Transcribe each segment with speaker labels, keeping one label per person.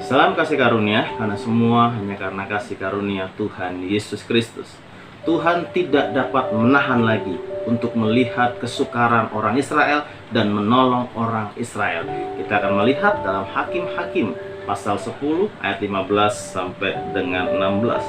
Speaker 1: Salam kasih karunia, karena semua hanya karena kasih karunia Tuhan Yesus Kristus. Tuhan tidak dapat menahan lagi untuk melihat kesukaran orang Israel dan menolong orang Israel. Kita akan melihat dalam Hakim-Hakim pasal 10 ayat 15 sampai dengan 16.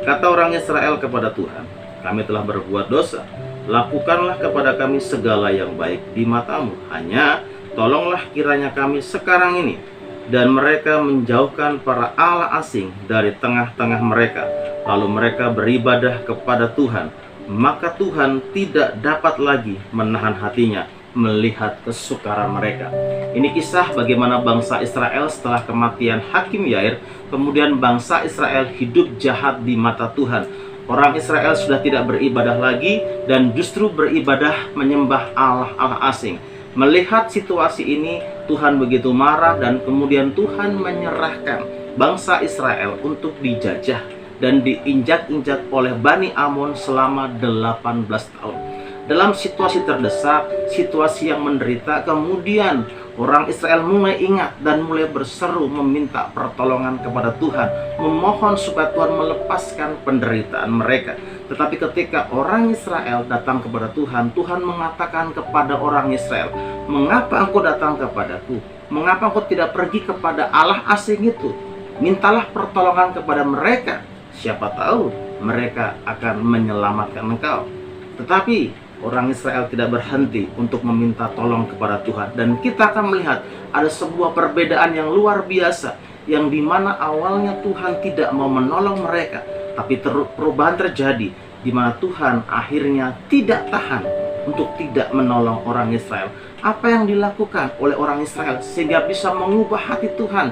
Speaker 1: Kata orang Israel kepada Tuhan, "Kami telah berbuat dosa. Lakukanlah kepada kami segala yang baik di matamu. Hanya tolonglah kiranya kami sekarang ini." Dan mereka menjauhkan para allah asing dari tengah-tengah mereka. Lalu mereka beribadah kepada Tuhan. Maka Tuhan tidak dapat lagi menahan hatinya melihat kesukaran mereka. Ini kisah bagaimana bangsa Israel setelah kematian Hakim Yair, kemudian bangsa Israel hidup jahat di mata Tuhan. Orang Israel sudah tidak beribadah lagi dan justru beribadah menyembah allah-allah asing. Melihat situasi ini, Tuhan begitu marah dan kemudian Tuhan menyerahkan bangsa Israel untuk dijajah dan diinjak-injak oleh Bani Amon selama 18 tahun. Dalam situasi terdesak, situasi yang menderita, kemudian orang Israel mulai ingat dan mulai berseru meminta pertolongan kepada Tuhan, memohon supaya Tuhan melepaskan penderitaan mereka. Tetapi ketika orang Israel datang kepada Tuhan, Tuhan mengatakan kepada orang Israel, "Mengapa engkau datang kepadaku? Mengapa engkau tidak pergi kepada Allah asing itu? Mintalah pertolongan kepada mereka. Siapa tahu mereka akan menyelamatkan engkau." Tetapi orang Israel tidak berhenti untuk meminta tolong kepada Tuhan. Dan kita akan melihat ada sebuah perbedaan yang luar biasa, yang dimana awalnya Tuhan tidak mau menolong mereka, tapi perubahan terjadi di mana Tuhan akhirnya tidak tahan untuk tidak menolong orang Israel. Apa yang dilakukan oleh orang Israel sehingga bisa mengubah hati Tuhan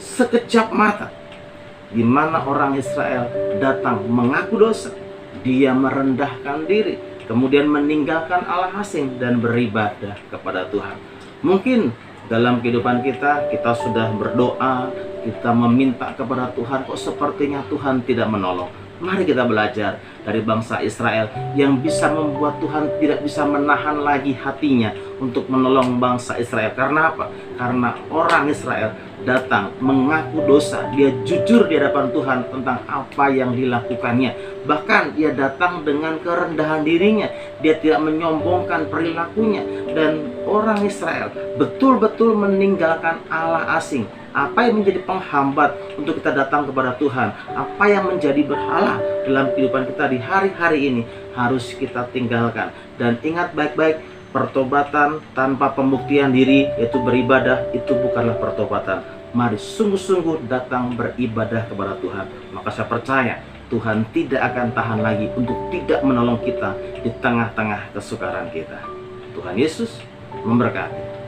Speaker 1: sekejap mata, di mana orang Israel datang mengaku dosa, dia merendahkan diri, kemudian meninggalkan Allah asing dan beribadah kepada Tuhan. Mungkin dalam kehidupan kita sudah berdoa, kita meminta kepada Tuhan, kok sepertinya Tuhan tidak menolong. Mari kita belajar dari bangsa Israel yang bisa membuat Tuhan tidak bisa menahan lagi hatinya untuk menolong bangsa Israel. Karena apa? Karena orang Israel datang mengaku dosa. Dia jujur di hadapan Tuhan tentang apa yang dilakukannya. Bahkan dia datang dengan kerendahan dirinya. Dia tidak menyombongkan perilakunya. Dan orang Israel betul-betul meninggalkan Allah asing. Apa yang menjadi penghambat untuk kita datang kepada Tuhan, apa yang menjadi berhala dalam kehidupan kita di hari-hari ini, harus kita tinggalkan. Dan ingat baik-baik, pertobatan tanpa pembuktian diri, yaitu beribadah, itu bukanlah pertobatan. Mari sungguh-sungguh datang beribadah kepada Tuhan. Maka saya percaya Tuhan tidak akan tahan lagi untuk tidak menolong kita di tengah-tengah kesukaran kita. Tuhan Yesus memberkati.